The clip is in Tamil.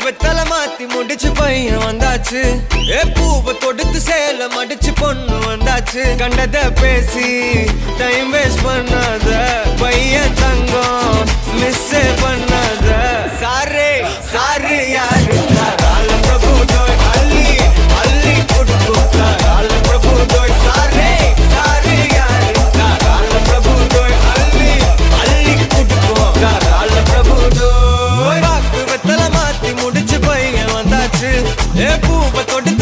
வெத்தல மாத்தி முடிச்சு பையன் வந்தாச்சு. பூவை தொடுத்து சேல மடிச்சு பொண்ணு வந்தாச்சு. கண்டத பேசி டைம் வேஸ்ட் பண்ணாத பையன் தங்கம் மிஸ் பண்ணாத. சாரே சாரு யாரு கால பிரபு தோய் அள்ளி அள்ளி கொடுத்தா கால பிரபு தோய். சாரே சாரு யாரு கால பிரபு தோய் அள்ளி அள்ளி கொடுத்தா கால பிரபு தோய். வெத்தல மாத்தி முடிச்சு பையன் வந்தாச்சு. பூவை தொட்டு